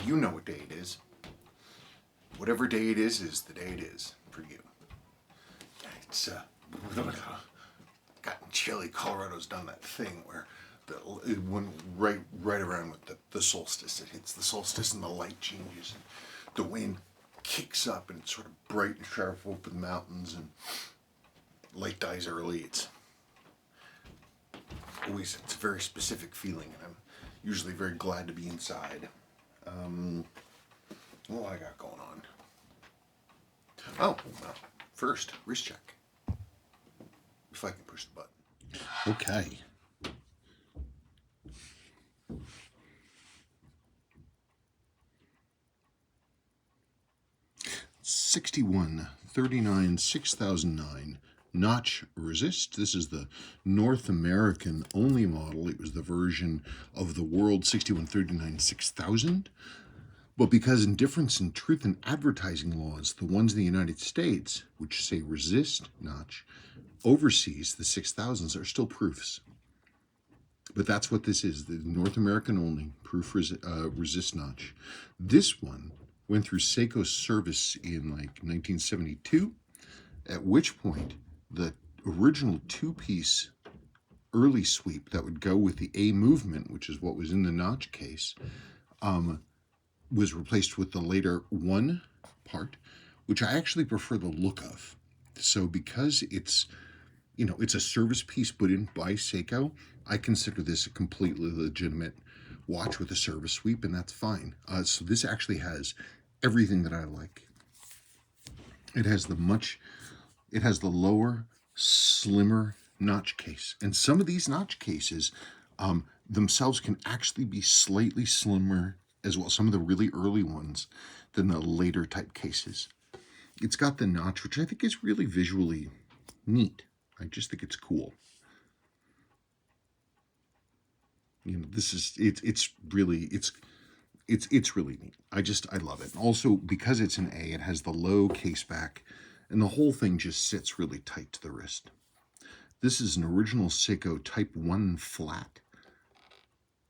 you know what day it is. Whatever day it is the day it is for you. It's gotten chilly. Colorado's done that thing where it went right around with the solstice. It hits the solstice and the light changes and the wind kicks up and it's sort of bright and sharp over the mountains and light dies early. It's a very specific feeling, and I'm usually very glad to be inside. What I got going on? Oh, well, first, wrist check. If I can push the button. Okay. $61.39 6009 notch resist. This is the North American only model. It was the version of the world 6139 6000. But because in difference in truth and advertising laws, the ones in the United States, which say resist notch, overseas, the 6000s are still proofs. But that's what this is, the North American only proof resist notch. This one went through Seiko's service in like 1972, at which point the original two-piece early sweep that would go with the A movement, which is what was in the notch case, was replaced with the later one part, which I actually prefer the look of. So because it's, it's a service piece put in by Seiko, I consider this a completely legitimate watch with a service sweep, and that's fine. So this actually has everything that I like. It has the lower, slimmer notch case. And some of these notch cases themselves can actually be slightly slimmer as well, some of the really early ones, than the later type cases. It's got the notch, which I think is really visually neat. I just think it's cool. It's really neat. I love it. Also, because it's an A, it has the low case back, and the whole thing just sits really tight to the wrist. This is an original Seiko Type 1 flat.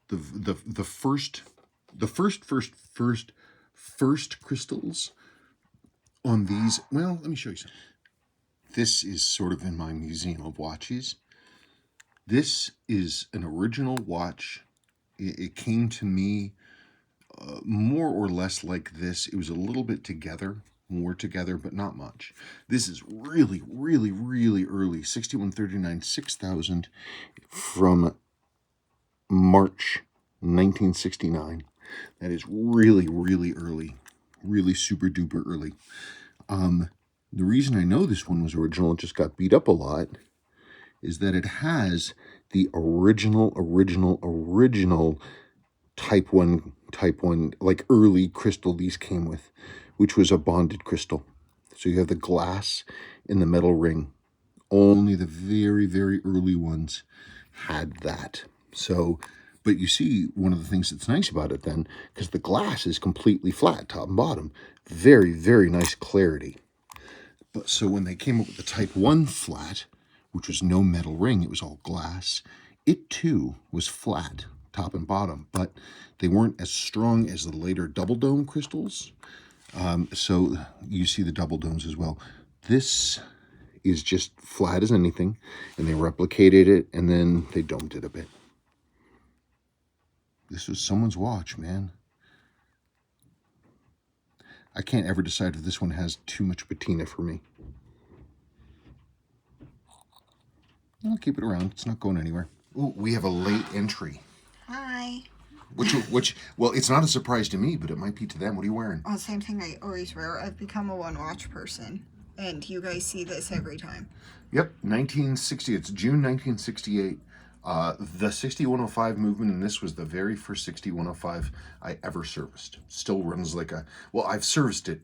The first crystals on these, well, let me show you something. This is sort of in my museum of watches. This is an original watch. It came to me more or less like this. It was a little bit more together, but not much. This is really, really, really early, 6139 6000 from March 1969. That is really, really early, really super duper early. The reason I know this one was original, it just got beat up a lot, is that it has the original Type 1, like early crystal these came with, which was a bonded crystal. So you have the glass in the metal ring. Only the very, very early ones had that. So, but you see, one of the things that's nice about it then, because the glass is completely flat, top and bottom, very, very nice clarity. But so when they came up with the Type 1 flat, which was no metal ring, it was all glass, it too was flat, top and bottom, but they weren't as strong as the later double dome crystals. So you see the double domes as well. This is just flat as anything, and they replicated it, and then they domed it a bit. This was someone's watch, man. I can't ever decide if this one has too much patina for me. I'll keep it around. It's not going anywhere. Ooh, we have a late entry. Hi. Which, well, it's not a surprise to me, but it might be to them. What are you wearing? Oh, same thing I always wear. I've become a one-watch person, and you guys see this every time. Yep, 1960. It's June 1968. The 6105 movement, and this was the very first 6105 I ever serviced. Still runs like I've serviced it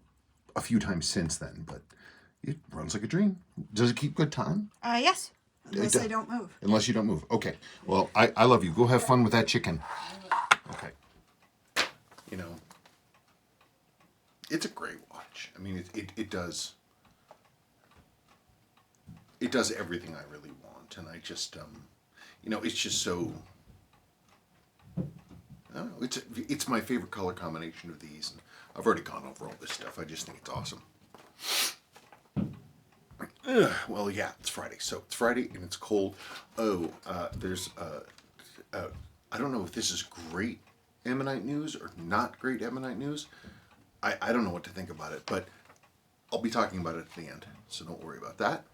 a few times since then, but it runs like a dream. Does it keep good time? Yes. Unless I don't move. Unless you don't move. Okay. Well, I love you. Go have fun with that chicken. Okay. It's a great watch. I mean, it does everything I really want, and I just, it's just so, I don't know, it's my favorite color combination of these, and I've already gone over all this stuff. I just think it's awesome. Well, yeah, it's Friday, so it's Friday and it's cold. Oh, I don't know if this is great Ammonite news or not great Ammonite news. I don't know what to think about it, but I'll be talking about it at the end, so don't worry about that.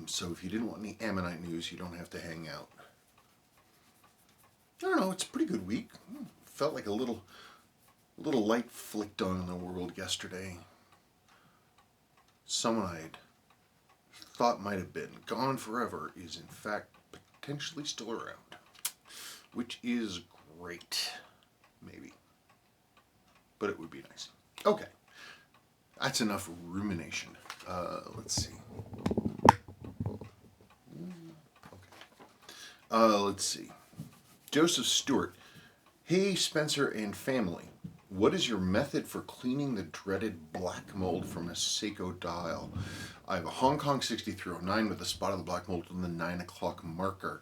So if you didn't want any Ammonite news, you don't have to hang out. I don't know, it's a pretty good week. Felt like a little light flicked on in the world yesterday. Someone I'd thought might have been gone forever is in fact potentially still around, which is great, maybe, but it would be nice. Okay, that's enough rumination. Let's see. Okay. Let's see. Joseph Stewart. Hey, Spencer and family. What is your method for cleaning the dreaded black mold from a Seiko dial? I have a Hong Kong 6309 with a spot of the black mold on the 9 o'clock marker.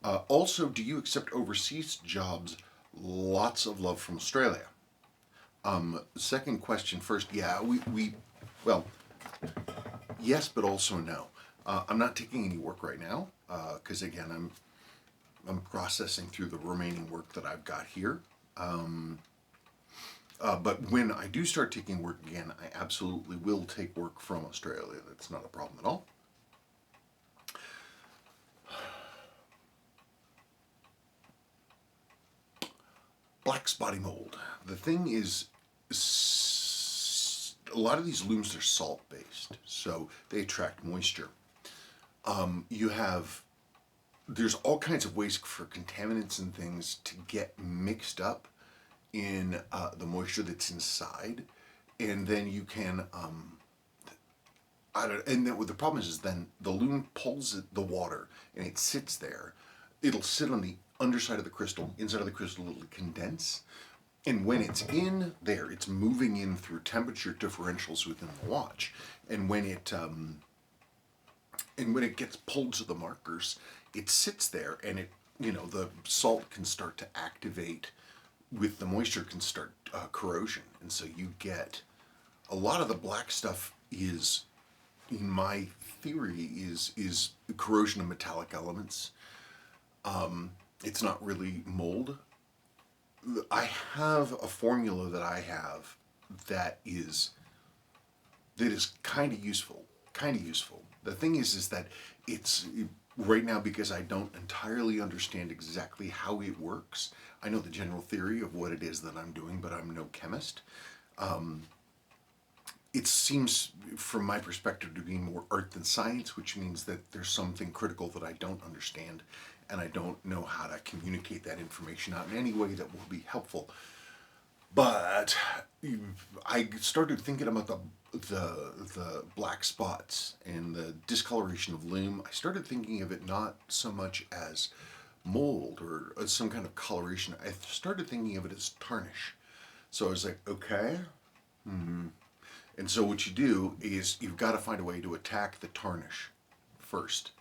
Also, do you accept overseas jobs? Lots of love from Australia. Second question first. Yeah, well, yes, but also no. I'm not taking any work right now because again, I'm processing through the remaining work that I've got here. But when I do start taking work again, I absolutely will take work from Australia. That's not a problem at all. Black spotty mold. The thing is, a lot of these looms are salt based, so they attract moisture. There's all kinds of ways for contaminants and things to get mixed up in the moisture that's inside, and then you can and then what the problem is then the loom pulls the water and it sits there. It'll sit on the underside of the crystal. Inside of the crystal it'll condense, and when it's in there, it's moving in through temperature differentials within the watch, and when it gets pulled to the markers, it sits there, and the salt can start to activate with the moisture, can start corrosion, and so you get a lot of the black stuff is, in my theory, is corrosion of metallic elements. It's not really mold. I have a formula that I have that is kind of useful. The thing is that it's right now, because I don't entirely understand exactly how it works. I know the general theory of what it is that I'm doing, but I'm no chemist. It seems, from my perspective, to be more art than science, which means that there's something critical that I don't understand, and I don't know how to communicate that information out in any way that will be helpful. But I started thinking about the black spots and the discoloration of loom. I started thinking of it not so much as mold or as some kind of coloration. I started thinking of it as tarnish. So I was like, okay. And so what you do is you've got to find a way to attack the tarnish first.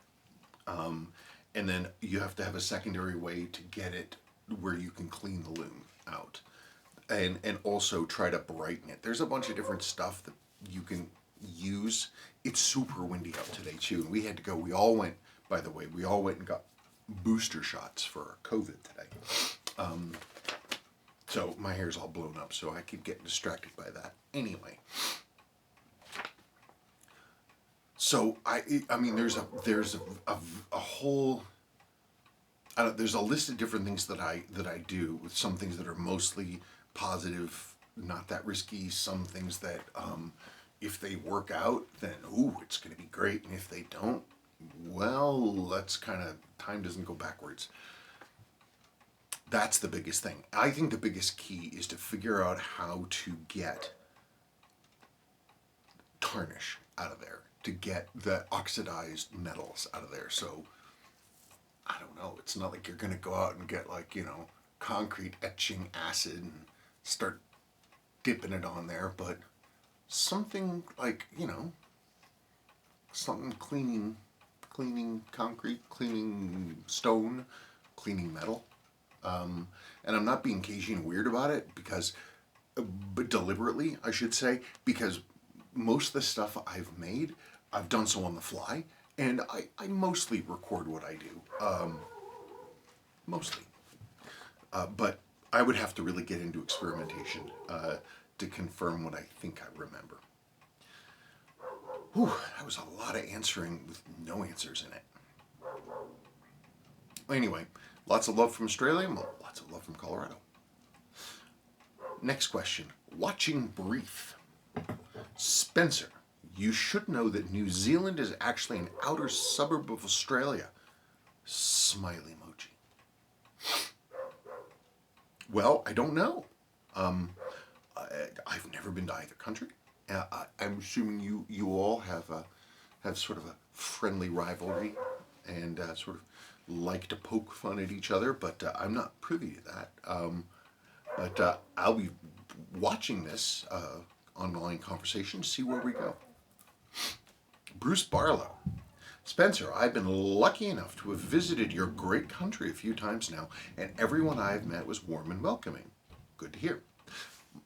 And then you have to have a secondary way to get it where you can clean the loom out. And also try to brighten it. There's a bunch of different stuff that you can use. It's super windy out today too. And we had to go, we all went and got booster shots for COVID today. So my hair's all blown up, so I keep getting distracted by that. Anyway. So I mean, there's a whole, there's a list of different things that I do, with some things that are mostly positive, not that risky. Some things that if they work out, then it's going to be great, and if they don't, well, that's kind of, time doesn't go backwards. That's the biggest thing. I think the biggest key is to figure out how to get tarnish out of there, to get the oxidized metals out of there. So I don't know, it's not like you're going to go out and get concrete etching acid and start dipping it on there, but something like, something cleaning concrete, cleaning stone, cleaning metal. And I'm not being cagey and weird about it because, but deliberately, I should say, because most of the stuff I've made, I've done so on the fly, and I mostly record what I do. Mostly. But I would have to really get into experimentation to confirm what I think I remember. Whew, that was a lot of answering with no answers in it. Anyway, lots of love from Australia, lots of love from Colorado. Next question. Watching Brief. Spencer, you should know that New Zealand is actually an outer suburb of Australia. Smiley emoji. Well, I don't know. I've never been to either country. I'm assuming you all have sort of a friendly rivalry and sort of like to poke fun at each other, but I'm not privy to that. But I'll be watching this online conversation to see where we go. Bruce Barlow. Spencer, I've been lucky enough to have visited your great country a few times now, and everyone I've met was warm and welcoming. Good to hear.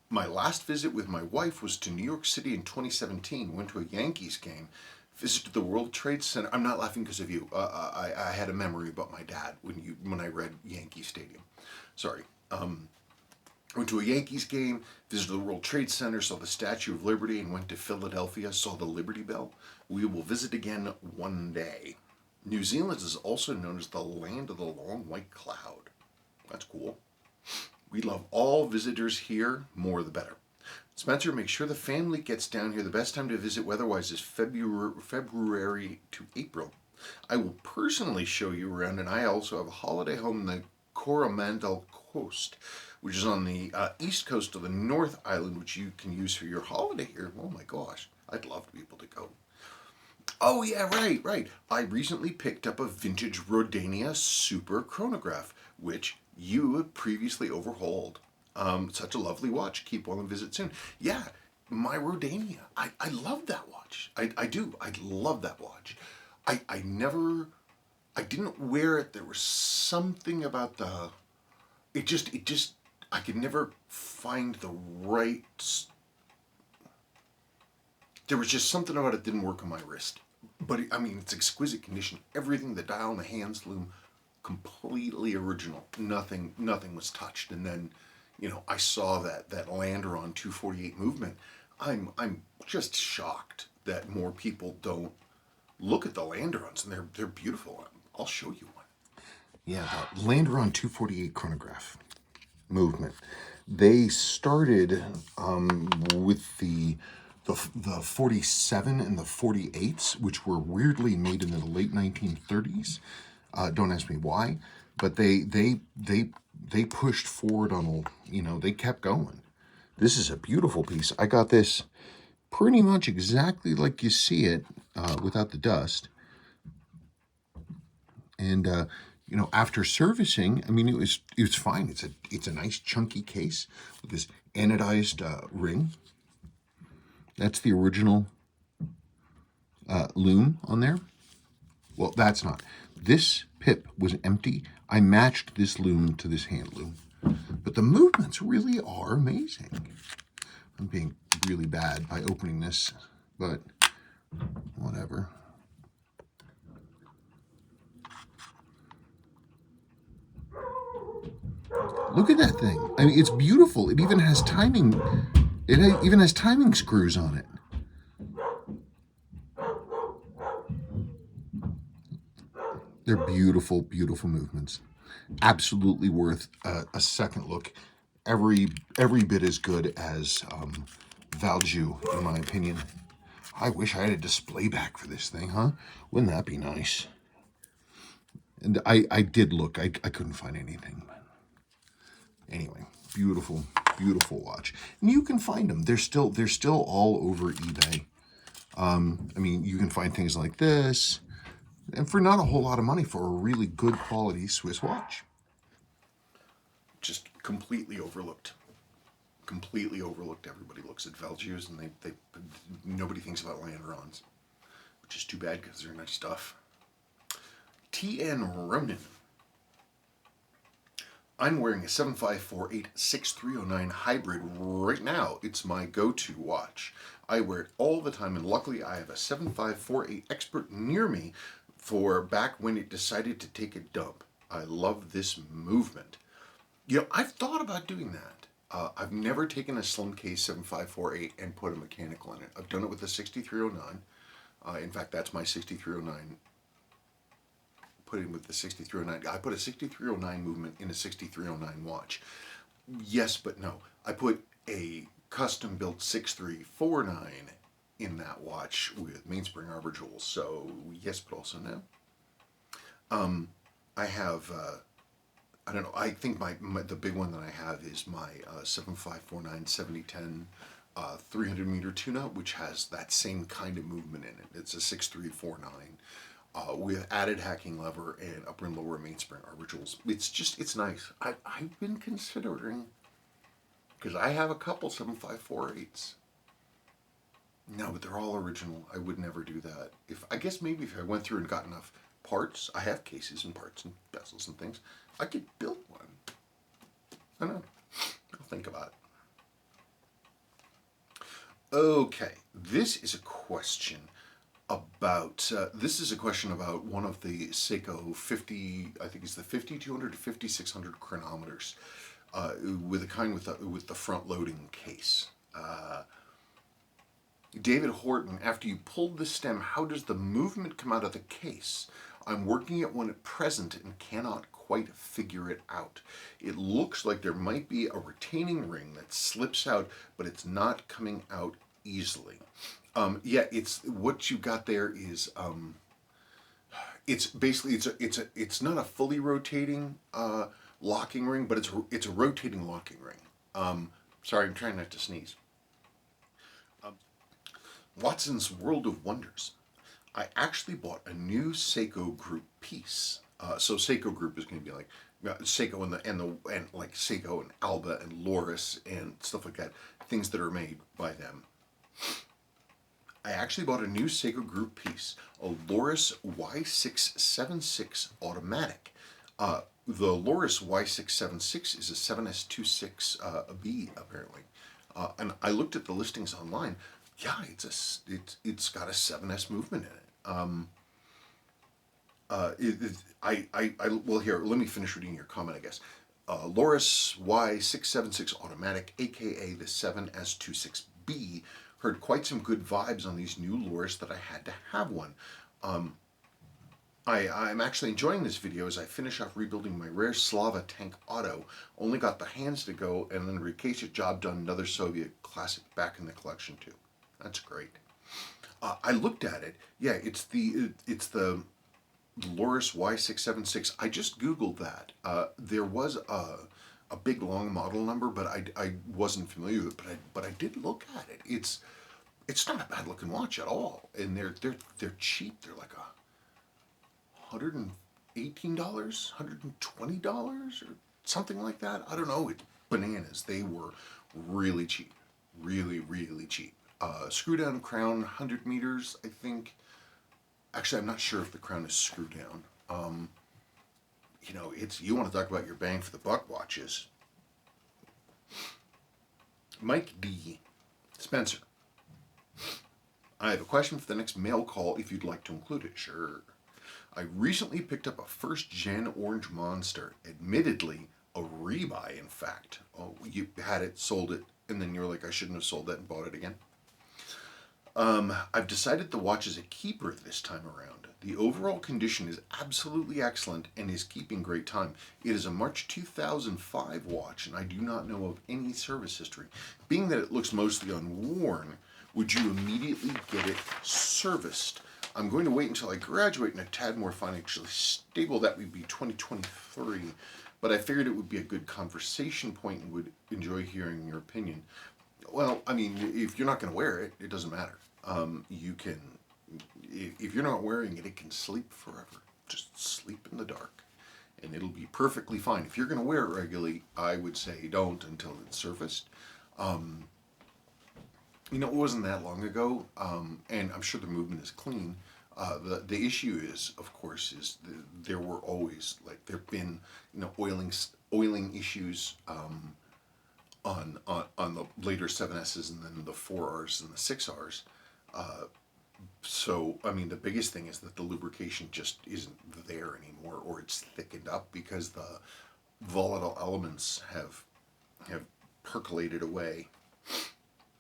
My last visit with my wife was to New York City in 2017. Went to a Yankees game, visited the World Trade Center. I'm not laughing because of you. I had a memory about my dad when I read Yankee Stadium. Sorry. Went to a Yankees game, visited the World Trade Center, saw the Statue of Liberty, and went to Philadelphia, saw the Liberty Bell. We will visit again one day. New Zealand is also known as the land of the long white cloud. That's cool. We love all visitors here, more the better. Spencer, make sure the family gets down here. The best time to visit weather-wise is February to April. I will personally show you around, and I also have a holiday home in the Coromandel Coast, which is on the east coast of the North Island, which you can use for your holiday here. Oh my gosh, I'd love to be able to go. Oh yeah, right. I recently picked up a vintage Rodania Super Chronograph, which you had previously overhauled. Such a lovely watch. Keep on a visit soon. Yeah, my Rodania. I love that watch. I do. I love that watch. I didn't wear it. There was something about it just, I could never find the right, there was just something about it didn't work on my wrist. But it's exquisite condition. Everything, the dial and the hands loom, completely original. Nothing was touched. And then, I saw that Landeron 248 movement. I'm just shocked that more people don't look at the Landerons, and they're beautiful. I'll show you one. Yeah, the Landeron 248 chronograph movement. They started with the 47 and the 48s, which were weirdly made in the late 1930s. Don't ask me why, but they pushed forward on, they kept going. This is a beautiful piece. I got this pretty much exactly like you see it, without the dust. And after servicing, it was fine. It's a nice chunky case with this anodized ring. That's the original lume on there. Well, that's not. This pip was empty. I matched this lume to this hand lume. But the movements really are amazing. I'm being really bad by opening this, but whatever. Look at that thing. It's beautiful. It even has timing. It even has timing screws on it. They're beautiful, beautiful movements. Absolutely worth a second look. Every bit as good as Valju, in my opinion. I wish I had a display back for this thing, huh? Wouldn't that be nice? And I did look. I couldn't find anything. Anyway, beautiful, beautiful watch. And you can find them. They're still all over eBay. You can find things like this, and for not a whole lot of money for a really good quality Swiss watch. Just completely overlooked. Completely overlooked. Everybody looks at Valjoux and they nobody thinks about Landerons, which is too bad because they're nice stuff. T.N. Ronan. I'm wearing a 7548-6309 hybrid right now. It's my go-to watch. I wear it all the time, and luckily I have a 7548 expert near me for back when it decided to take a dump. I love this movement. I've thought about doing that. I've never taken a slim case 7548 and put a mechanical in it. I've done it with the 6309. In fact, that's my 6309. Put in with the 6309. I put a 6309 movement in a 6309 watch. Yes, but no. I put a custom built 6349 in that watch with mainspring arbor jewels. So yes, but also no. I have I don't know. I think the big one that I have is my 7549 7010 300 meter tune-up, which has that same kind of movement in it. It's a 6349 with added hacking lever and upper and lower mainspring arbor jewels. It's nice. I've been considering, because I have a couple 7548s. No, but they're all original. I would never do that. I guess maybe if I went through and got enough parts, I have cases and parts and bezels and things, I could build one. I don't know. I'll think about it. Okay, this is a question about one of the Seiko 50, I think it's the 5200 to 5600 chronometers, with the front loading case. David Horton, after you pulled the stem, how does the movement come out of the case? I'm working at one at present and cannot quite figure it out. It looks like there might be a retaining ring that slips out, but it's not coming out easily. It's what you got there is it's basically it's not a fully rotating locking ring, but it's a rotating locking ring. Sorry, I'm trying not to sneeze. Watson's World of Wonders. I actually bought a new Seiko Group piece. So Seiko Group is going to be like Seiko and like Seiko and Alba and Loris and stuff like that, things that are made by them. I actually bought a new Seiko Group piece, a Loris Y676 automatic. The Loris Y676 is a 7S26B apparently, and I looked at the listings online. Yeah, it's got a 7S movement in it. Well, here, let me finish reading your comment, I guess. Loris Y676 automatic, aka the 7S26B, heard quite some good vibes on these new Loris that I had to have one. I'm actually enjoying this video as I finish off rebuilding my rare Slava tank auto. Only got the hands to go, and then recase it, job done, another Soviet classic back in the collection too. That's great. I looked at it. Yeah, it's the Loris Y676. I just Googled that. There was a big long model number, but I wasn't familiar with it. But I did look at it. It's not a bad looking watch at all, and they're cheap. They're like $118, $120, or something like that. I don't know. It's bananas. They were really cheap, really cheap. Screw down crown, 100 meters, I think. Actually, I'm not sure if the crown is screw down. You want to talk about your bang for the buck watches. Mike D. Spencer. I have a question for the next mail call if you'd like to include it. Sure. I recently picked up a first gen orange monster. Admittedly, a rebuy, in fact. Oh, you had it, sold it, and then you were like, I shouldn't have sold that and bought it again. I've decided the watch is a keeper this time around. The overall condition is absolutely excellent and is keeping great time. It is a March 2005 watch, and I do not know of any service history. Being that it looks mostly unworn, would you immediately get it serviced? I'm going to wait until I graduate and a tad more financially stable. That would be 2023. But I figured it would be a good conversation point and would enjoy hearing your opinion. Well, I mean, if you're not going to wear it, it doesn't matter. You can, if you're not wearing it, it can sleep forever. Just sleep in the dark, and it'll be perfectly fine. If you're going to wear it regularly, I would say don't until it's surfaced. It wasn't that long ago, and I'm sure the movement is clean. The issue is, of course, there were always, like, there've been, oiling oiling issues on the later 7Ss and then the 4Rs and the 6Rs. So, I mean, the biggest thing is that the lubrication just isn't there anymore, or it's thickened up because the volatile elements have percolated away.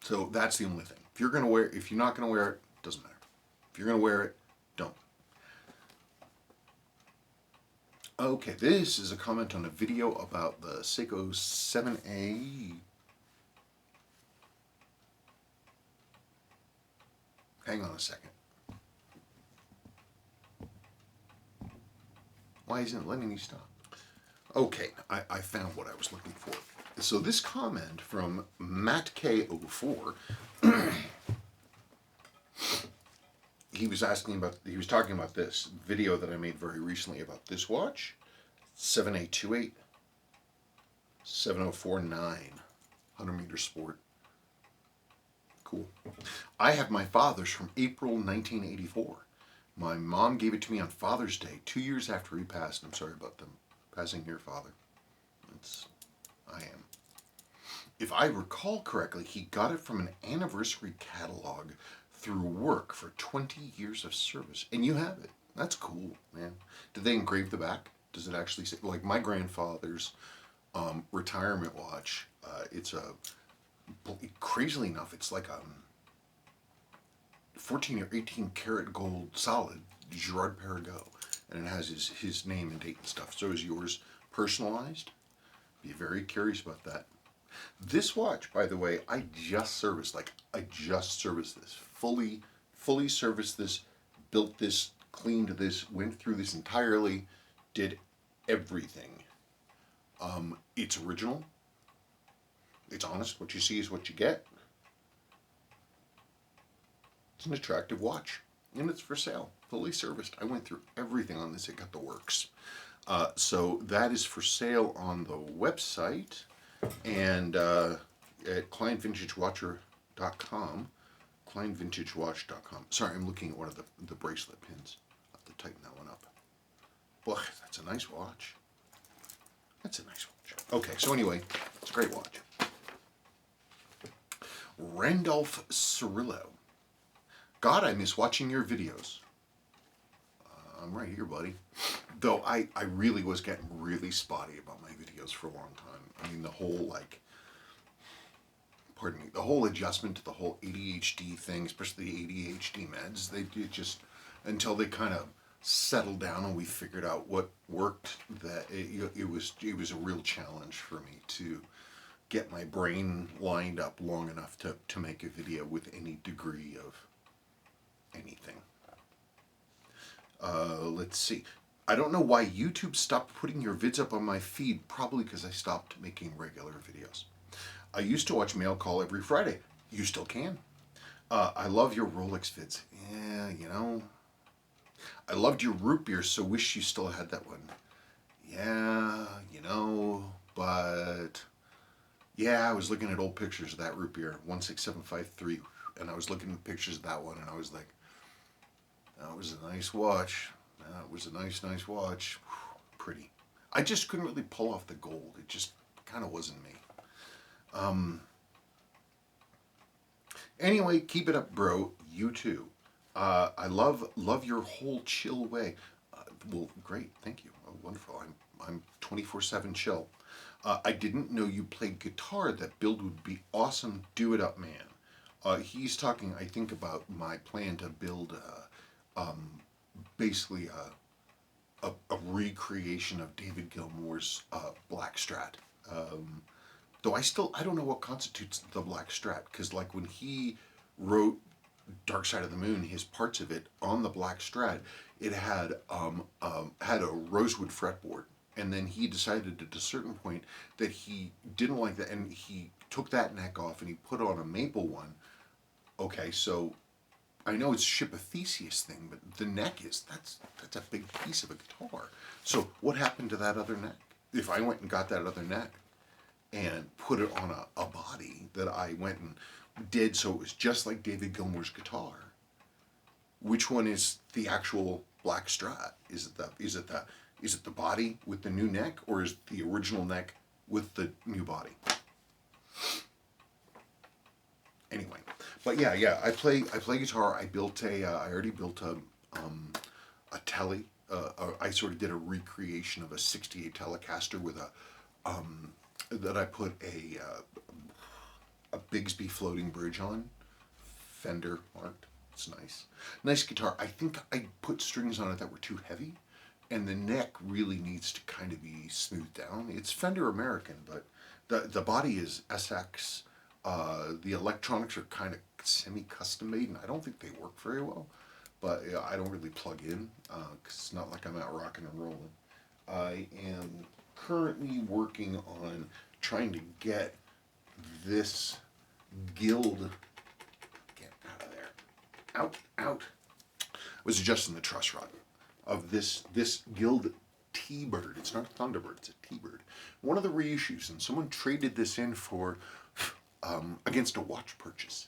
So that's the only thing. If you're not gonna wear it, doesn't matter. If you're gonna wear it, don't. Okay, this is a comment on a video about the Seiko 7A. Hang on a second. Why isn't it letting me stop? Okay, I found what I was looking for. So this comment from MattK04, he was talking about this video that I made very recently about this watch, 7A28, 7049, 100-meter sport. Cool. I have my father's from April 1984. My mom gave it to me on Father's Day, 2 years after he passed. I'm sorry about them passing your father. I am. If I recall correctly, he got it from an anniversary catalog through work for 20 years of service. And you have it. That's cool, man. Did they engrave the back? Does it actually say, like my grandfather's retirement watch, it's a, crazily enough, it's like a 14 or 18 karat gold solid Gerard Perregaux, and it has his name and date and stuff. So is yours personalized? Be very curious about that. This watch, by the way, I just serviced this, fully serviced this, built this, cleaned this, went through this entirely, did everything. It's original. It's honest. What you see is what you get. It's an attractive watch, and it's for sale, fully serviced. I went through everything on this. It got the works. So that is for sale on the website and at clientVintageWatcher.com. clientVintageWatch.com. Sorry, I'm looking at one of the bracelet pins. I'll have to tighten that one up. Boy, that's a nice watch. That's a nice watch. Okay, so anyway, it's a great watch. Randolph Cirillo. God, I miss watching your videos. I'm right here, buddy. Though I really was getting really spotty about my videos for a long time. I mean, the whole, the whole adjustment to the whole ADHD thing, especially the ADHD meds, they just, until they kind of settled down and we figured out what worked, that it was a real challenge for me to get my brain lined up long enough to make a video with any degree of anything. Let's see. I don't know why YouTube stopped putting your vids up on my feed, probably because I stopped making regular videos. I used to watch Mail Call every Friday. You still can. I love your Rolex vids. Yeah, you know. I loved your root beer, so wish you still had that one. Yeah, you know, but yeah, I was looking at old pictures of that root beer, 16753, and I was looking at pictures of that one, and I was like, that was a nice watch. That was a nice watch. Pretty. I just couldn't really pull off the gold. It just kind of wasn't me. Anyway, keep it up, bro. You too. I love your whole chill way. Well, great. Thank you. Oh, wonderful. I'm 24/7 chill. I didn't know you played guitar. That build would be awesome. Do it up, man. He's talking, I think, about my plan to build basically a recreation of David Gilmour's Black Strat. Though I don't know what constitutes the Black Strat, because like when he wrote Dark Side of the Moon, his parts of it on the Black Strat, it had a rosewood fretboard, and then he decided at a certain point that he didn't like that, and he took that neck off and he put on a maple one. Okay, so I know it's Ship of Theseus thing, but the neck that's a big piece of a guitar. So what happened to that other neck? If I went and got that other neck and put it on a body that I went and did so it was just like David Gilmour's guitar, which one is the actual Black Strat? Is it Is it the body with the new neck, or is it the original neck with the new body? Anyway, but yeah, I play guitar. I already built a telly. I sort of did a recreation of a '68 Telecaster with that I put a Bigsby floating bridge on, Fender marked. It's nice guitar. I think I put strings on it that were too heavy, and the neck really needs to kind of be smoothed down. It's Fender American, but the body is SX. The electronics are kind of semi-custom made, and I don't think they work very well. But yeah, I don't really plug in because it's not like I'm out rocking and rolling. I am currently working on trying to get this guild. Get out of there! Out! I was adjusting the truss rod of this guild T-bird. It's not a Thunderbird. It's a T-bird. One of the reissues, and someone traded this in for against a watch purchase.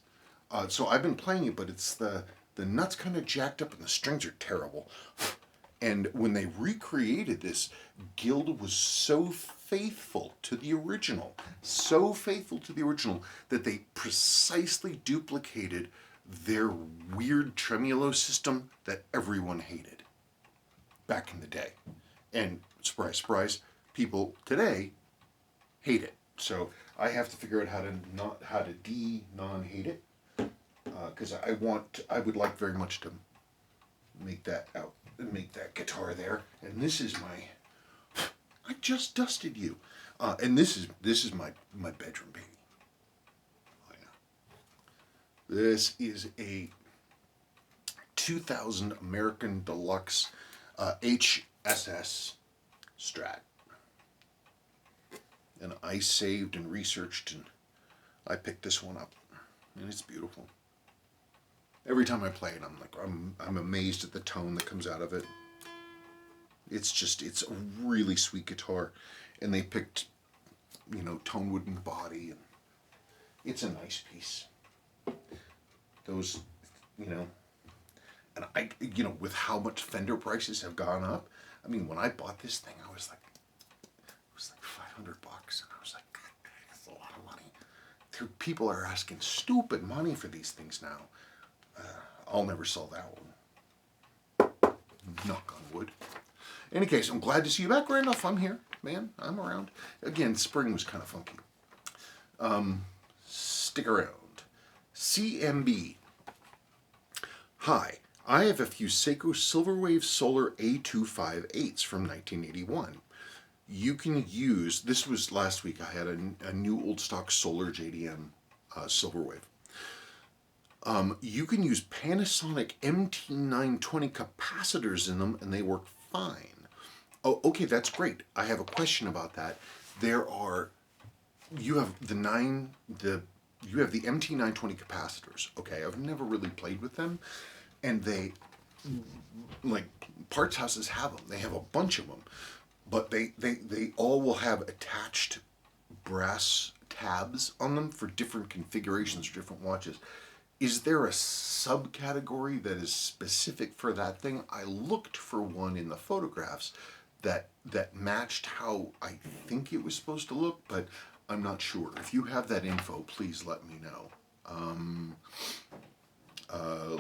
So I've been playing it, but it's the nuts kind of jacked up and the strings are terrible. And when they recreated this, Guild was so faithful to the original, that they precisely duplicated their weird tremolo system that everyone hated back in the day. And surprise, surprise, people today hate it. So I have to figure out how to non-hate it, because I would like very much to make that guitar there. And this is I just dusted you, and this is my bedroom baby. Oh yeah, this is a 2000 American Deluxe HSS Strat. And I saved and researched, and I picked this one up, and it's beautiful. Every time I play it, I'm amazed at the tone that comes out of it. It's a really sweet guitar, and they picked, tone wooden body, and it's a nice piece. Those, and with how much Fender prices have gone up. I mean, when I bought this thing, it was like $500, and I was like, God, that's a lot of money. People are asking stupid money for these things now. I'll never sell that one. Knock on wood. In any case, I'm glad to see you back. Randolph, I'm here, man. I'm around. Again, spring was kind of funky. Stick around. CMB. Hi, I have a few Seiko Silverwave Solar A258s from 1981. You can use, this was last week, I had a new old stock Solar JDM Silverwave. You can use Panasonic MT920 capacitors in them, and they work fine. Oh, okay, that's great. I have a question about that. You have the MT920 capacitors. Okay, I've never really played with them, and they, like, parts houses have them. They have a bunch of them, but they all will have attached brass tabs on them for different configurations or different watches. Is there a subcategory that is specific for that thing? I looked for one in the photographs that matched how I think it was supposed to look, but I'm not sure. If you have that info, please let me know.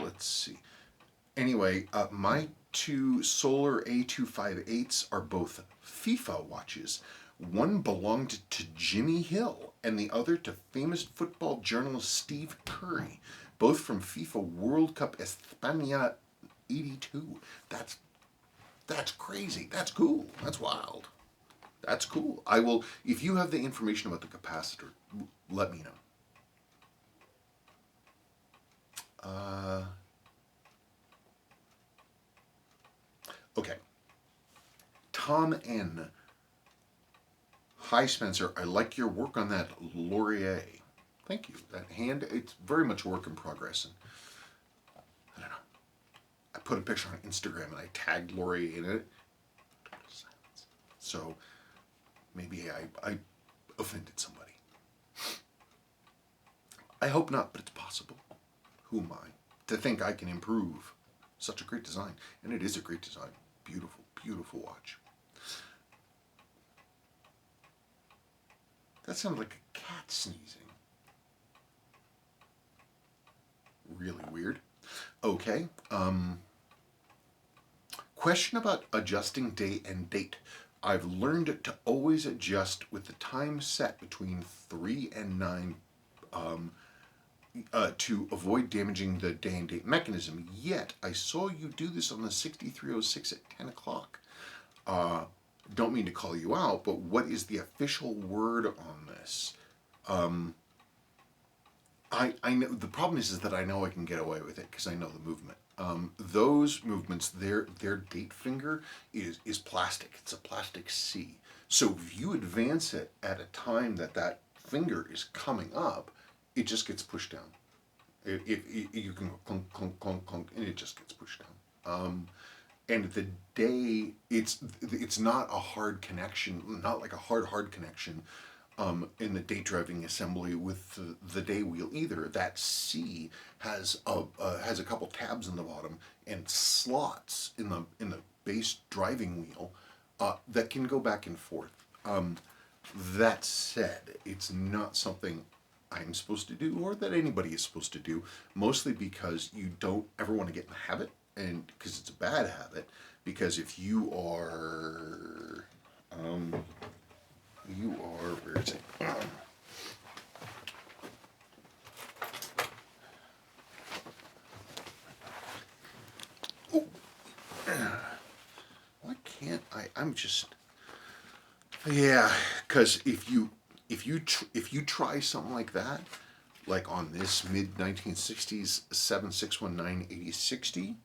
Let's see. Anyway, my two Solar A258s are both FIFA watches. One belonged to Jimmy Hill, and the other to famous football journalist Steve Curry, both from FIFA World Cup España '82. That's crazy. That's cool. That's wild. That's cool. I will, if you have the information about the capacitor, let me know. Okay. Tom N. Hi, Spencer. I like your work on that Laurier. Thank you. That hand, it's very much a work in progress. And I don't know. I put a picture on Instagram and I tagged Laurier in it. So maybe I offended somebody. I hope not, but it's possible. Who am I to think I can improve such a great design? And it is a great design. Beautiful, beautiful watch. That sounds like a cat sneezing. Really weird. Okay. Question about adjusting day and date. I've learned to always adjust with the time set between 3 and 9 to avoid damaging the day and date mechanism. Yet, I saw you do this on the 6306 at 10 o'clock. Don't mean to call you out, but what is the official word on this? I know the problem is that I know I can get away with it because I know the movement. Those movements, their date finger is plastic. It's a plastic C. So if you advance it at a time that finger is coming up, it just gets pushed down. You can go clunk, clunk, clunk, clunk, and it just gets pushed down. And the day, it's not a hard connection, not like a hard connection in the date driving assembly with the day wheel either. That C has a couple tabs in the bottom and slots in the base driving wheel that can go back and forth. That said, it's not something I'm supposed to do or that anybody is supposed to do, mostly because you don't ever want to get in the habit, and because it's a bad habit, because if you are where is it? Oh, why can't I? I'm just, yeah, because if you try something like that, like on this mid 1960s 7619 8060,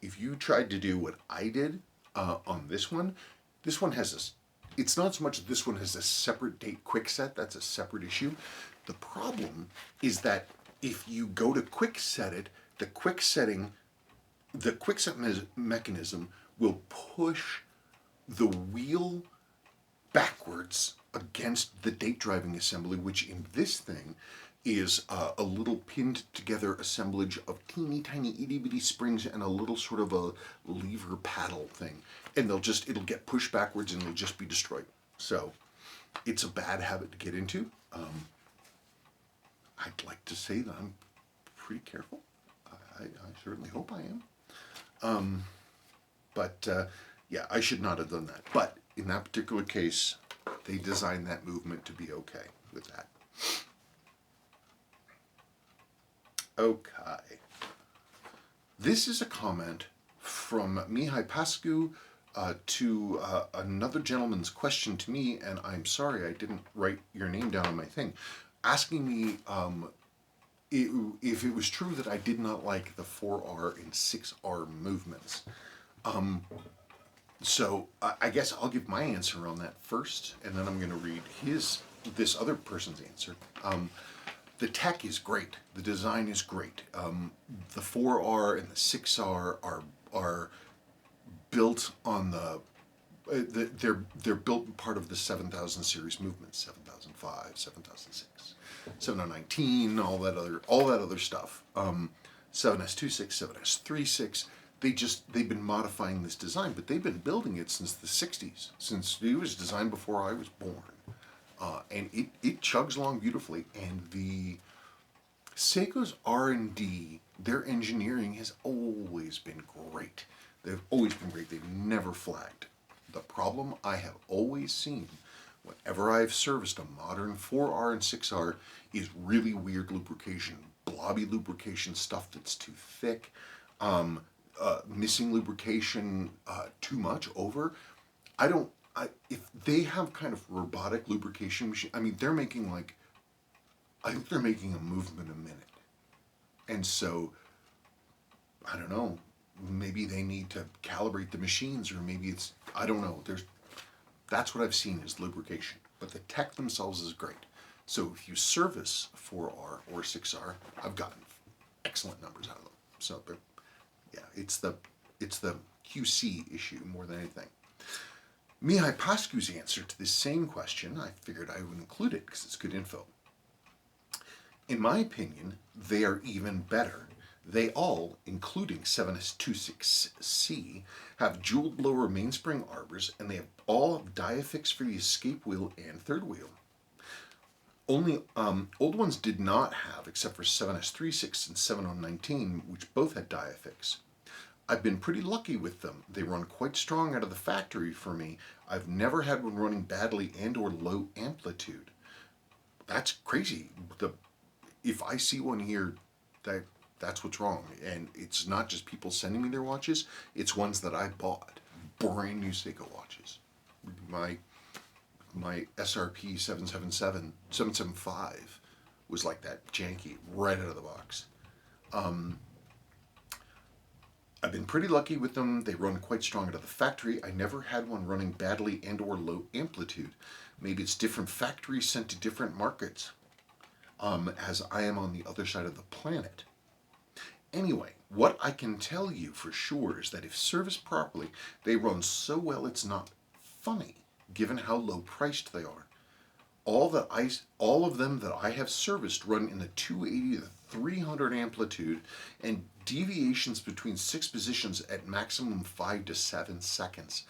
if you tried to do what I did on this one has this. It's not so much that this one has a separate date quick set, that's a separate issue. The problem is that if you go to quick set it, the quick set mechanism will push the wheel backwards against the date driving assembly, which in this thing is a little pinned together assemblage of teeny tiny itty bitty springs and a little sort of a lever paddle thing, and it'll get pushed backwards and it'll just be destroyed. So it's a bad habit to get into. I'd like to say that I'm pretty careful. I certainly hope I am. But yeah, I should not have done that. But in that particular case, they designed that movement to be okay with that. Okay. This is a comment from Mihai Pascu to another gentleman's question to me, and I'm sorry I didn't write your name down on my thing, asking me if it was true that I did not like the 4R and 6R movements. So I guess I'll give my answer on that first, and then I'm going to read this other person's answer. The tech is great. The design is great. The 4R and the 6R are built on they're built part of the 7000 series movement, 7005, 7006, 7019, all that other stuff. 7S26, 7S36. They've been modifying this design, but they've been building it since the 60s, since it was designed before I was born. And it chugs along beautifully, and the Seiko's R&D, their engineering has always been great. They've always been great. They've never flagged. The problem I have always seen whenever I've serviced a modern 4R and 6R is really weird lubrication, blobby lubrication, stuff that's too thick, missing lubrication too much over. If they have kind of robotic lubrication machine, I mean, I think they're making a movement a minute. And so, I don't know, maybe they need to calibrate the machines, or maybe I don't know. That's what I've seen is lubrication. But the tech themselves is great. So if you service 4R or 6R, I've gotten excellent numbers out of them. So, yeah, it's the QC issue more than anything. Mihai Pascu's answer to this same question, I figured I would include it because it's good info. In my opinion, they are even better. They all, including 7S26C, have jeweled blower mainspring arbors, and they have all diafix for the escape wheel and third wheel. Only old ones did not have, except for 7S36 and 7019, which both had diafix. I've been pretty lucky with them. They run quite strong out of the factory for me. I've never had one running badly and or low amplitude. That's crazy. If I see one here, that's what's wrong. And it's not just people sending me their watches, it's ones that I bought. Brand new Seiko watches. My SRP 775 was like that, janky, right out of the box. I've been pretty lucky with them. They run quite strong out of the factory. I never had one running badly and or low amplitude. Maybe it's different factories sent to different markets, as I am on the other side of the planet. Anyway, what I can tell you for sure is that if serviced properly, they run so well it's not funny, given how low priced they are. All of them that I have serviced run in the 280 to 300 amplitude, and deviations between 6 positions at maximum 5 to 7 seconds.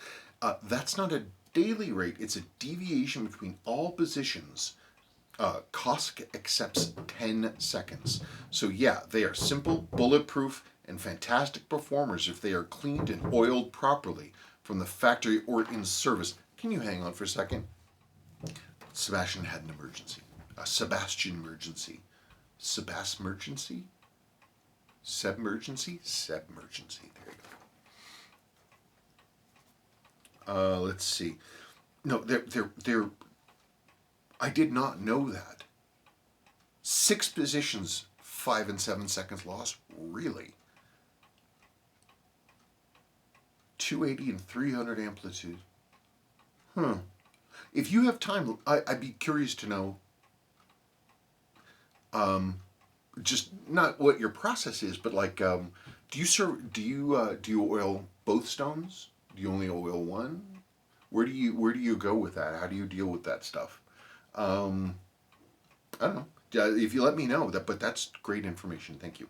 That's not a daily rate, it's a deviation between all positions. COSC accepts 10 seconds. So yeah, they are simple, bulletproof, and fantastic performers if they are cleaned and oiled properly from the factory or in service. Can you hang on for a second? Sebastian had an emergency. A Sebastian emergency. Sebmergency? Sebmergency? Sebmergency. There you go. Let's see. No, they're. I did not know that. 6 positions, 5 and 7 seconds loss? Really? 280 and 300 amplitude. If you have time, I'd be curious to know just not what your process is, but like, do you oil both stones? Do you only oil one? Where do you go with that? How do you deal with that stuff? I don't know. If you let me know that, but that's great information. Thank you.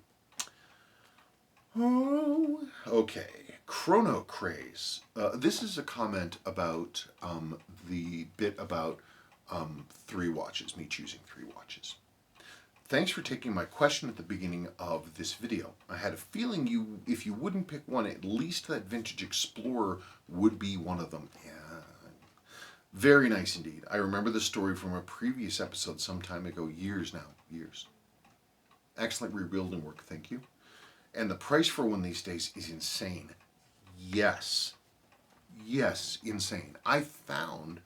Oh, okay. Chrono craze. This is a comment about the bit about 3 watches, me choosing 3 watches. Thanks for taking my question at the beginning of this video. I had a feeling if you wouldn't pick one, at least that Vintage Explorer would be one of them. Yeah. Very nice indeed. I remember the story from a previous episode some time ago, years now, years. Excellent rebuilding work, thank you. And the price for one these days is insane. Yes, insane. I found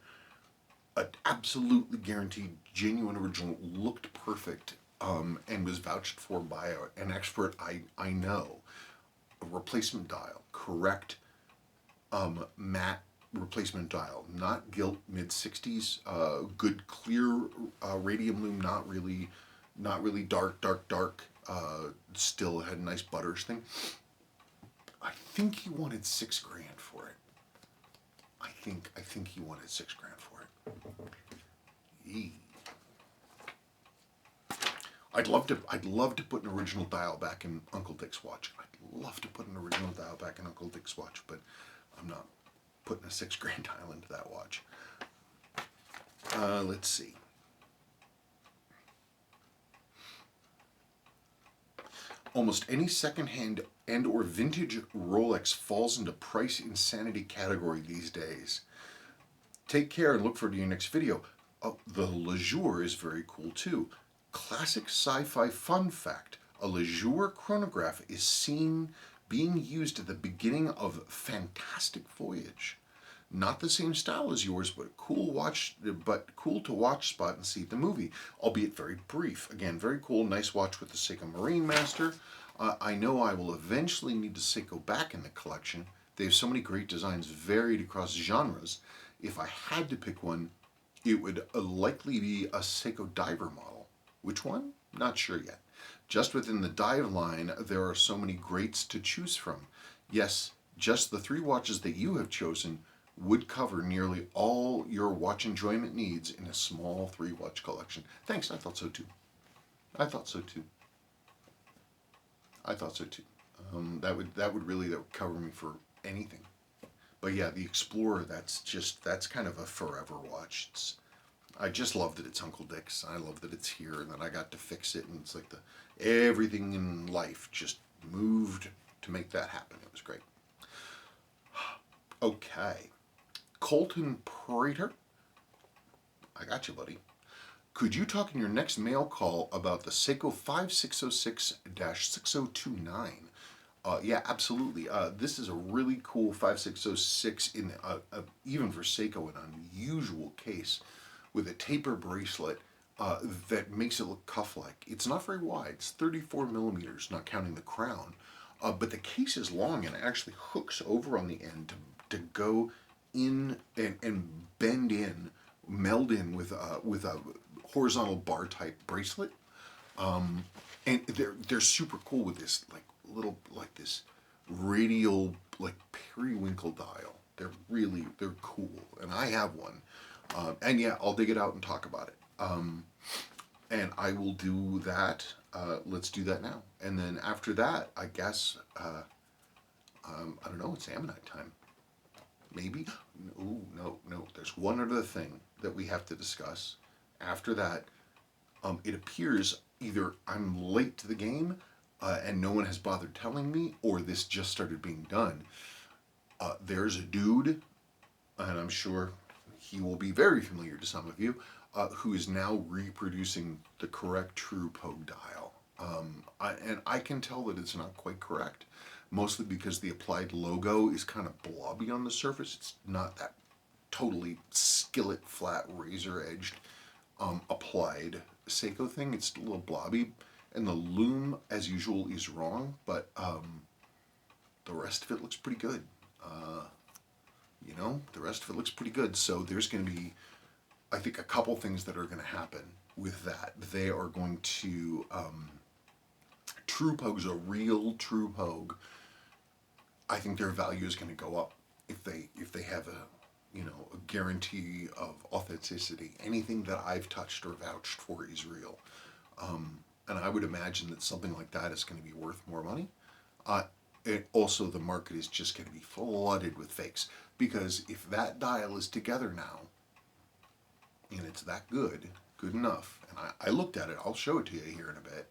an absolutely guaranteed, genuine original, looked perfect, and was vouched for by an expert I know. A replacement dial, correct, matte replacement dial, not gilt, mid-60s, good clear radium lume, not really dark, still had a nice butters thing. I think he wanted $6 grand for it. I think he wanted $6 grand for it. Yee. I'd love to put an original dial back in Uncle Dick's watch. I'd love to put an original dial back in Uncle Dick's watch, but I'm not putting a $6 grand dial into that watch. Let's see. Almost any secondhand and or vintage Rolex falls into price insanity category these days. Take care and look forward to your next video. The Lejour is very cool too. Classic sci-fi fun fact. A Lejour chronograph is seen being used at the beginning of Fantastic Voyage. Not the same style as yours, but cool to watch spot and see the movie, albeit very brief. Again, very cool, nice watch with the Seiko Marine Master. I know I will eventually need the Seiko back in the collection. They have so many great designs varied across genres. If I had to pick one, it would likely be a Seiko diver model. Which one? Not sure yet. Just within the dive line, there are so many greats to choose from. Yes, just the 3 watches that you have chosen would cover nearly all your watch enjoyment needs in a small 3-watch collection. Thanks, I thought so too. I thought so too. That would cover me for anything. But yeah, the Explorer, that's kind of a forever watch. I just love that it's Uncle Dick's. I love that it's here, and that I got to fix it, and it's like everything in life just moved to make that happen. It was great. Okay, Colton Prater, I got you, buddy. Could you talk in your next mail call about the Seiko 5606-6029? Yeah, absolutely. This is a really cool 5606 even for Seiko, an unusual case with a taper bracelet that makes it look cuff-like. It's not very wide. It's 34 millimeters, not counting the crown. But the case is long and actually hooks over on the end to go in and bend in, meld in with a horizontal bar type bracelet. And they're super cool with this this radial periwinkle dial. They're cool, and I have one. And yeah, I'll dig it out and talk about it. And I will do that. Let's do that now. And then after that, I guess I don't know. It's Ammonite time. Maybe. No. There's one other thing that we have to discuss. After that, it appears either I'm late to the game and no one has bothered telling me, or this just started being done. There's a dude, and I'm sure he will be very familiar to some of you, who is now reproducing the correct true Pogue dial. And I can tell that it's not quite correct, mostly because the applied logo is kind of blobby on the surface. It's not that totally skillet flat razor edged applied Seiko thing. It's a little blobby, and the lume, as usual, is wrong, but the rest of it looks pretty good. The rest of it looks pretty good. So there's going to be, I think, a couple things that are going to happen with that. They are going to, true Pogues, a real true Pogue, I think their value is going to go up if they have a guarantee of authenticity. Anything that I've touched or vouched for is real. And I would imagine that something like that is going to be worth more money. Also, the market is just going to be flooded with fakes, because if that dial is together now, and it's that good enough, and I looked at it, I'll show it to you here in a bit.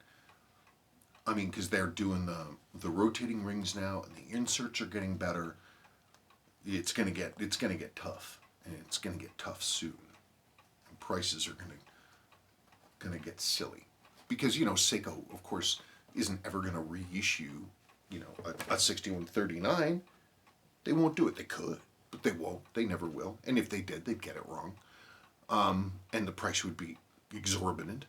I mean, because they're doing the rotating rings now, and the inserts are getting better. It's gonna get tough, and it's gonna get tough soon. And prices are gonna get silly, because Seiko, of course, isn't ever gonna reissue a 6139. They won't do it. They could, but they won't. They never will. And if they did, they'd get it wrong, and the price would be exorbitant.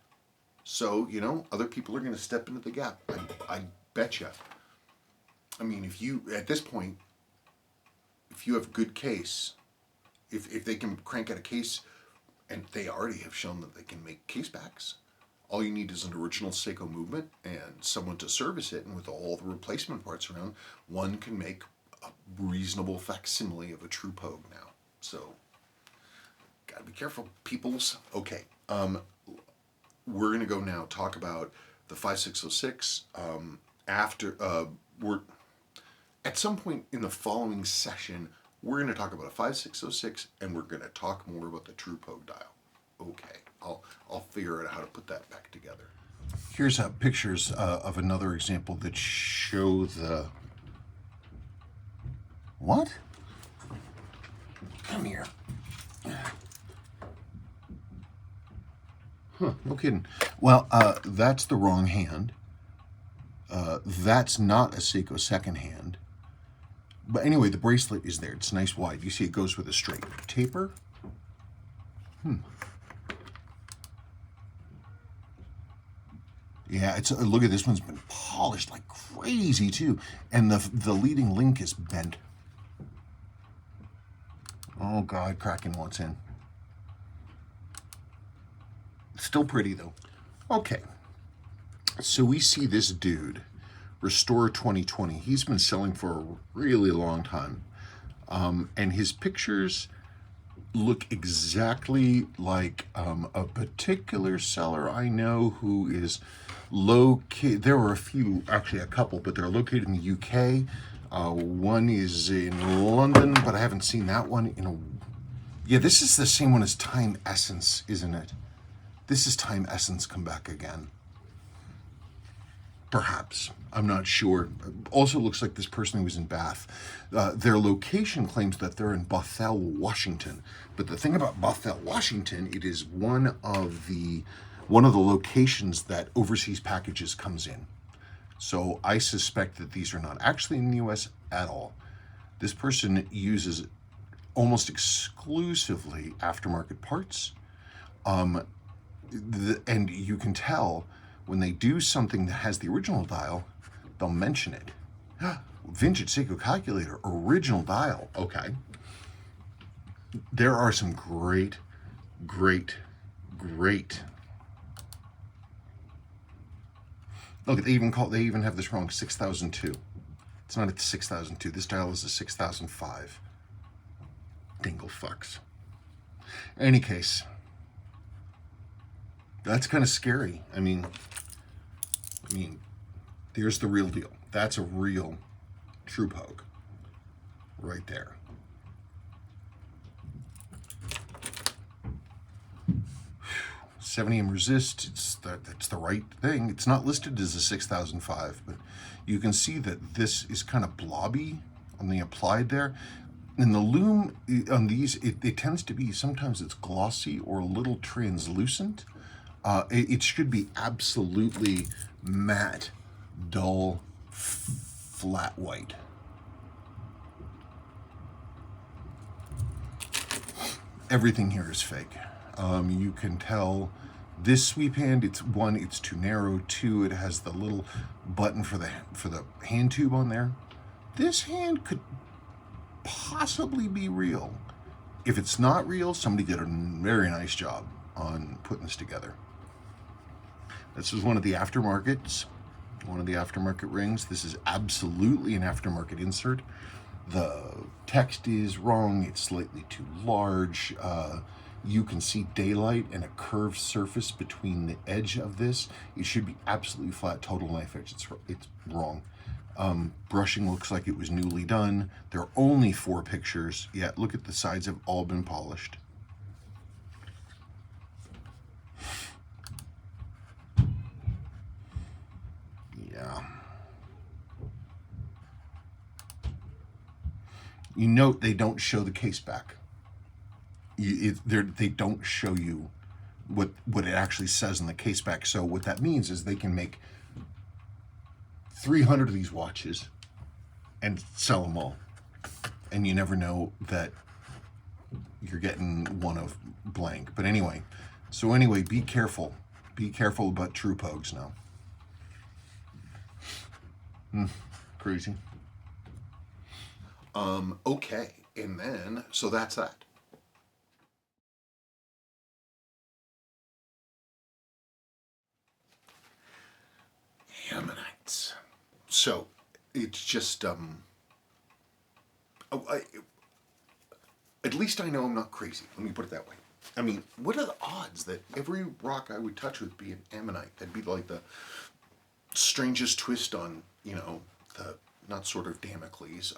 So other people are gonna step into the gap. I betcha. I mean, if you at this point, if you have a good case, if they can crank out a case, and they already have shown that they can make case backs, all you need is an original Seiko movement and someone to service it, and with all the replacement parts around, one can make a reasonable facsimile of a true Pogue now. So, gotta be careful, peoples. Okay, we're gonna go now talk about the 5606. We're at some point in the following session, we're going to talk about a 5606, and we're going to talk more about the true Pogue dial. Okay, I'll figure out how to put that back together. Here's pictures of another example that show the... What? Come here. Huh, no kidding. Well, that's the wrong hand. That's not a Seiko second hand. But anyway, the bracelet is there. It's nice wide. You see it goes with a straight taper. Yeah, look at this one's been polished like crazy too. And the leading link is bent. Oh God, cracking wants in. Still pretty though. Okay. So we see this dude, Restore 2020. He's been selling for a really long time. And his pictures look exactly like a particular seller I know who is located. There are a few, actually a couple, but they're located in the UK. One is in London, but I haven't seen that one in a. Yeah, this is the same one as Time Essence, isn't it? This is Time Essence come back again. Perhaps. I'm not sure. Also looks like this person who was in Bath. Their location claims that they're in Bothell, Washington. But the thing about Bothell, Washington, it is one of the locations that overseas packages comes in. So I suspect that these are not actually in the US at all. This person uses almost exclusively aftermarket parts. And you can tell when they do something that has the original dial, they'll mention it. Vintage Seiko calculator, original dial. Okay. There are some great. Look, they even have this wrong. 6002. It's not a 6002. This dial is a 6005. Dingle fucks. In any case, that's kind of scary. I mean, there's the real deal. That's a real true Pogue right there. $70M resist, it's the right thing. It's not listed as a 6005, but you can see that this is kind of blobby on the applied there. And the lume on these, it tends to be, sometimes it's glossy or a little translucent. It should be absolutely matte, dull, flat white. Everything here is fake. You can tell this sweep hand, it's too narrow. Two, it has the little button for the hand tube on there. This hand could possibly be real. If it's not real, somebody did a very nice job on putting this together. This is one of the aftermarket rings. This is absolutely an aftermarket insert. The text is wrong. It's slightly too large. You can see daylight and a curved surface between the edge of this. It should be absolutely flat, total knife edge. It's wrong. Brushing looks like it was newly done. There are only 4 pictures. Yeah, look at the sides have all been polished. Yeah. You note they don't show the case back. They don't show you what it actually says in the case back. So what that means is they can make 300 of these watches and sell them all. And you never know that you're getting one of blank. But anyway, be careful. Be careful about true Pogues now. Crazy. Okay, and then, so that's that. Ammonites. So, it's just, at least I know I'm not crazy. Let me put it that way. I mean, what are the odds that every rock I would touch would be an ammonite? That'd be like the strangest twist on, the, not sort of Damocles,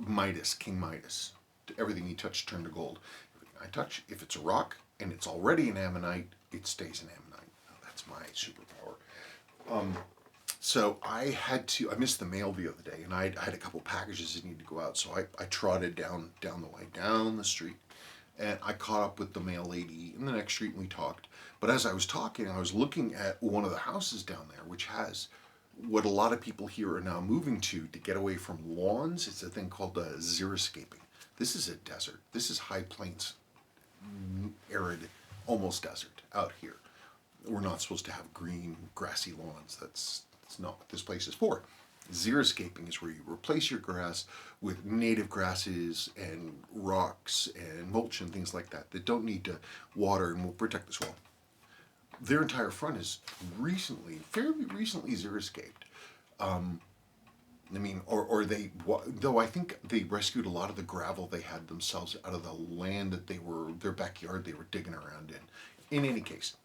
Midas, King Midas. Everything you touch turned to gold. Everything I touch, if it's a rock and it's already an ammonite, it stays an ammonite. That's my superpower. So I missed the mail the other day, and I had a couple packages that needed to go out, so I trotted down the street, and I caught up with the mail lady in the next street, and we talked. But as I was talking, I was looking at one of the houses down there, which has what a lot of people here are now moving to get away from lawns. It's a thing called xeriscaping. This is a desert. This is high plains, arid, almost desert out here. We're not supposed to have green, grassy lawns. That's not what this place is for. Xeriscaping is where you replace your grass with native grasses and rocks and mulch and things like that don't need to water and will protect the soil. Their entire front is fairly recently xeriscaped. I mean, though I think they rescued a lot of the gravel they had themselves out of the land that their backyard they were digging around in. In any case,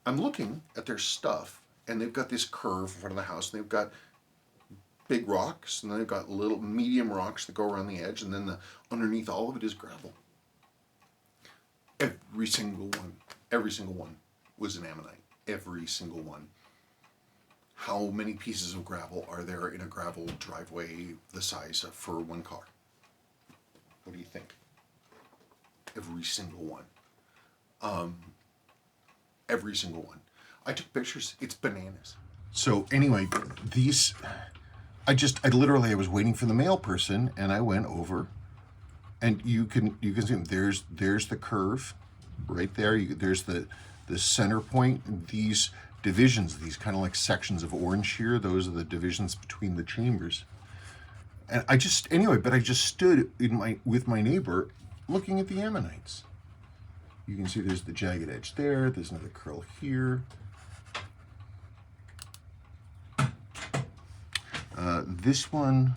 I'm looking at their stuff, and they've got this curve in front of the house, and they've got big rocks, and then they've got little medium rocks that go around the edge, and then underneath all of it is gravel. Every single one was an ammonite. Every single one. How many pieces of gravel are there in a gravel driveway the size for one car? What do you think? Every single one. Every single one. I took pictures. It's bananas. So anyway, I was waiting for the mail person, and I went over, and you can see them. There's the curve, right there. There's the center point. These divisions, these kind of like sections of orange here, those are the divisions between the chambers. And I just stood with my neighbor looking at the ammonites. You can see there's the jagged edge there, there's another curl here. This one,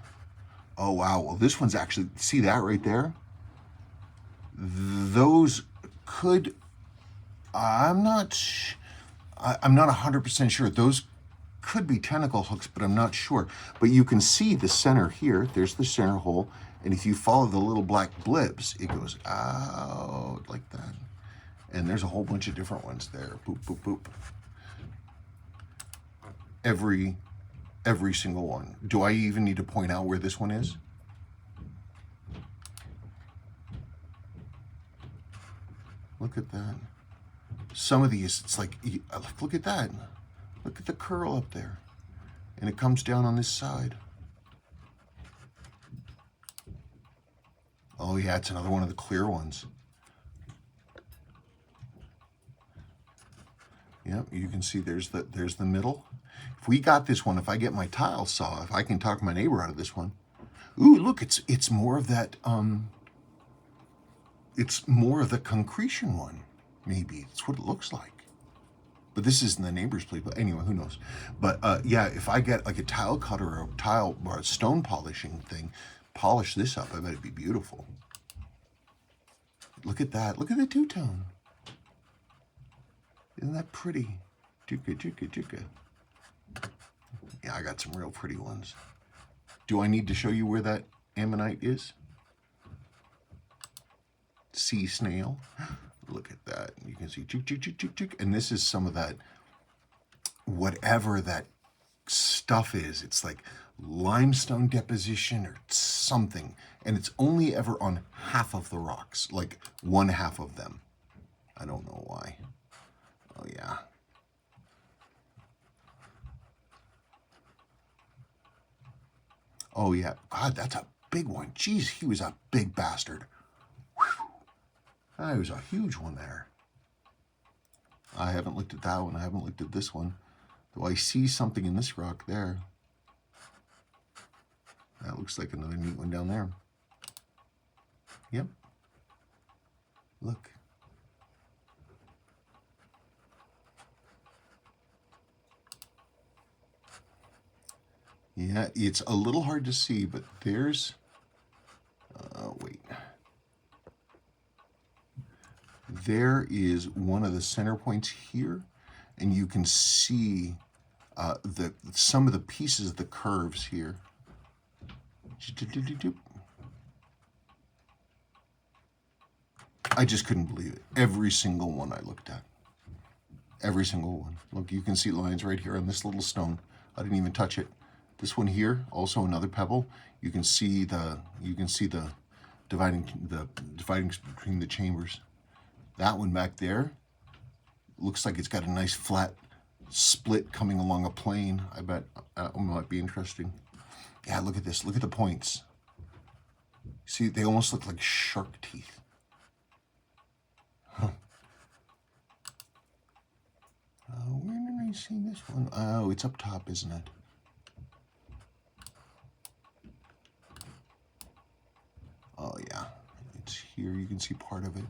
oh wow, well this one's actually, see that right there? Those could, I'm not 100% sure. Those could be tentacle hooks, but I'm not sure. But you can see the center here. There's the center hole. And if you follow the little black blips, it goes out like that. And there's a whole bunch of different ones there. Boop, boop, boop. Every single one. Do I even need to point out where this one is? Look at that. Some of these, it's like, look at that. Look at the curl up there. And it comes down on this side. Oh yeah, it's another one of the clear ones. Yep, you can see there's the middle. If we got this one, if I get my tile saw, if I can talk my neighbor out of this one. Ooh, look, it's more of that, it's more of the concretion one. Maybe it's what it looks like. But this isn't the neighbor's place. But anyway, who knows? But yeah, if I get like a tile cutter or a stone polishing thing, polish this up, I bet it'd be beautiful. Look at that. Look at the two-tone. Isn't that pretty? Juka, juka, juka. Yeah, I got some real pretty ones. Do I need to show you where that ammonite is? Sea snail. Look at that. You can see juk, juk, juk, juk, juk. And this is some of that, whatever that stuff is. It's like limestone deposition or something. And it's only ever on half of the rocks, like one half of them. I don't know why. Oh, yeah. Oh, yeah. God, that's a big one. Jeez, he was a big bastard. Whew. That was a huge one there. I haven't looked at that one. I haven't looked at this one. Though I see something in this rock there. That looks like another neat one down there. Yep. Look. Yeah, it's a little hard to see, but there's, wait. There is one of the center points here, and you can see some of the pieces of the curves here. I just couldn't believe it. Every single one I looked at. Every single one. Look, you can see lines right here on this little stone. I didn't even touch it. This one here, also another pebble. You can see the dividing between the chambers. That one back there looks like it's got a nice flat split coming along a plane. I bet that one might be interesting. Yeah, look at this. Look at the points. See, they almost look like shark teeth. Huh. Where did I see this one? Oh, it's up top, isn't it? Oh, yeah. It's here. You can see part of it.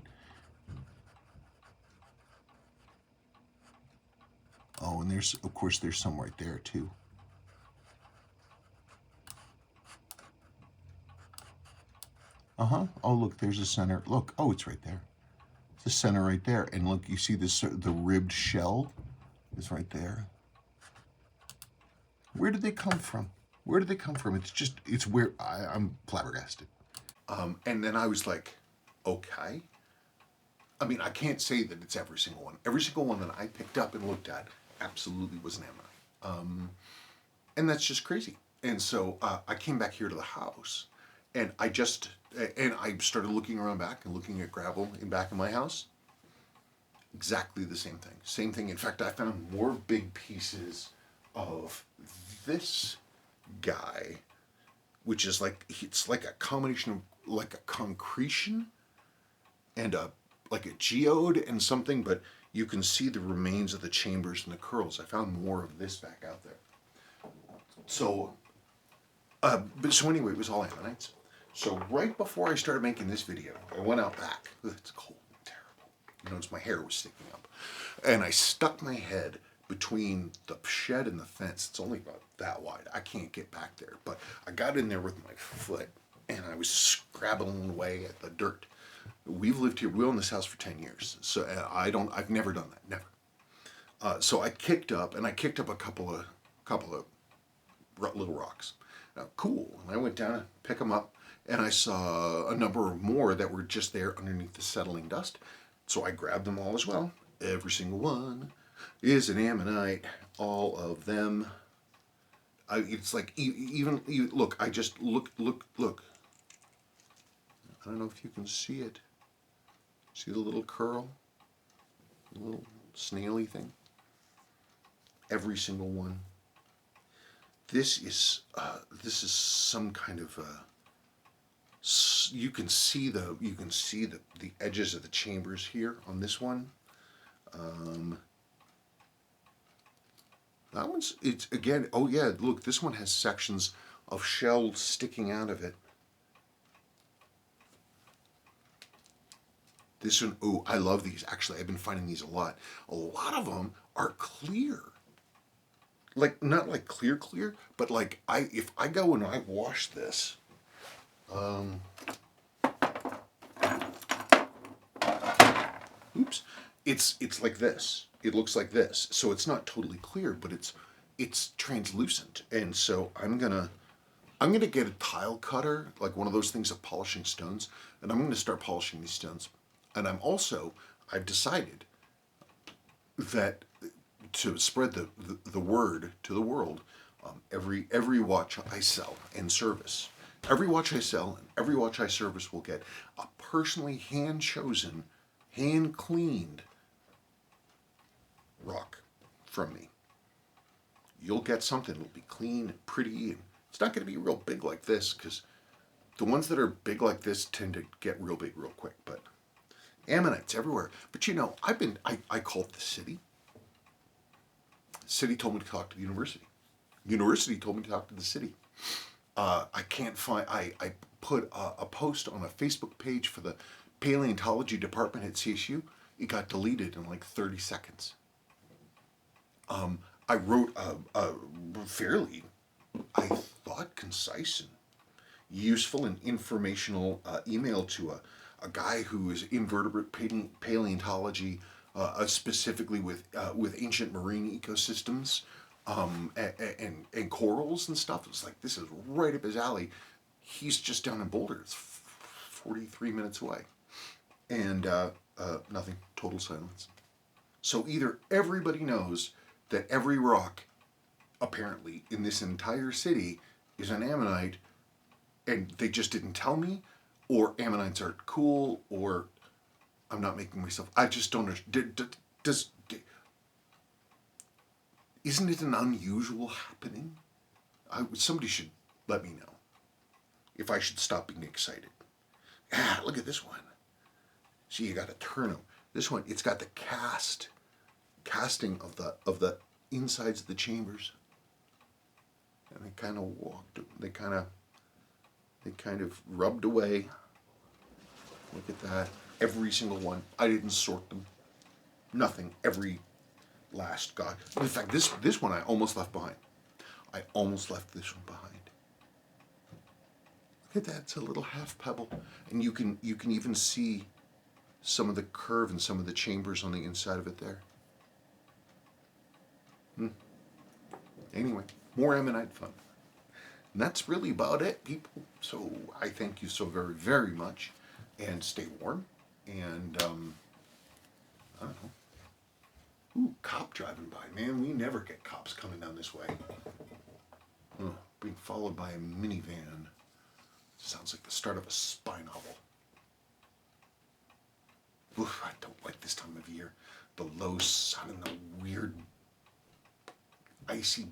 Oh, and there's, of course, there's some right there, too. Oh, look, there's a center. Look, oh, it's right there. It's the center right there. And look, you see this, the ribbed shell is right there. Where did they come from? Where did they come from? It's just, it's weird. I'm flabbergasted. And then I was like, okay. I mean, I can't say that it's every single one. Every single one that I picked up and looked at absolutely was an ammonite. And that's just crazy. And so I came back here to the house, and I started looking around back and looking at gravel in back of my house. Exactly the same thing. Same thing. In fact, I found more big pieces of this guy, which is like, it's like a combination of like a concretion and like a geode and something, but you can see the remains of the chambers and the curls. I found more of this back out there. So, so anyway, it was all ammonites. So right before I started making this video, I went out back. It's cold and terrible. You notice my hair was sticking up. And I stuck my head between the shed and the fence. It's only about that wide. I can't get back there. But I got in there with my foot, and I was scrabbling away at the dirt. We've lived here, we own this house for 10 years. So I've never done that, never. So I kicked up a couple of little rocks. Cool. And I went down and pick them up, and I saw a number more that were just there underneath the settling dust. So I grabbed them all as well. Every single one is an ammonite. All of them. It's like even look. I just look. I don't know if you can see it. See the little curl, the little snaily thing. Every single one. This is some kind of you can see the edges of the chambers here on this one. That one's, it's again, oh yeah, look, this one has sections of shell sticking out of it. This one, oh, I love these. Actually, I've been finding these a lot. A lot of them are clear. Like, not like clear, but like if I go and I wash this, oops, it's like this. It looks like this. So it's not totally clear, but it's translucent. And so I'm gonna get a tile cutter, like one of those things of polishing stones, and I'm gonna start polishing these stones. And I've decided that to spread the word to the world, every watch I sell and service, every watch I sell and every watch I service will get a personally hand-chosen, hand-cleaned rock from me. You'll get something that'll be clean and pretty, and it's not going to be real big like this, because the ones that are big like this tend to get real big real quick. But ammonites everywhere. But you know, I called the city. The city told me to talk to the university. University told me to talk to the city. I can't find, I put a post on a Facebook page for the paleontology department at CSU. It got deleted in like 30 seconds. I wrote a fairly, I thought, concise and useful and informational email to a guy who is invertebrate paleontology, specifically with ancient marine ecosystems and corals and stuff. It's like, this is right up his alley. He's just down in Boulder. It's 43 minutes away. And nothing, total silence. So either everybody knows that every rock, apparently, in this entire city is an ammonite, and they just didn't tell me, or ammonites aren't cool, or I'm not making myself, I just don't understand. Isn't it an unusual happening? Somebody should let me know if I should stop being excited. Ah, look at this one. See, you got a turnout. This one, it's got the casting of the insides of the chambers, and they kind of walked. They kind of rubbed away. Look at that. Every single one. I didn't sort them. Nothing. Every last god. In fact, this one I almost left behind. I almost left this one behind. Look at that, it's a little half pebble. And you can even see some of the curve and some of the chambers on the inside of it there. Anyway, more ammonite fun. And that's really about it, people. So I thank you so very, very much. And stay warm. And, I don't know. Ooh, cop driving by. Man, we never get cops coming down this way. Oh, being followed by a minivan. Sounds like the start of a spy novel. Oof, I don't like this time of year. The low sun and the weird, icy,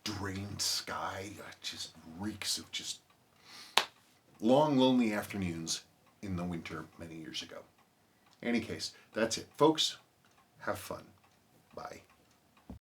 drained sky. It just reeks of just long, lonely afternoons in the winter many years ago. Any case, that's it. Folks, have fun. Bye.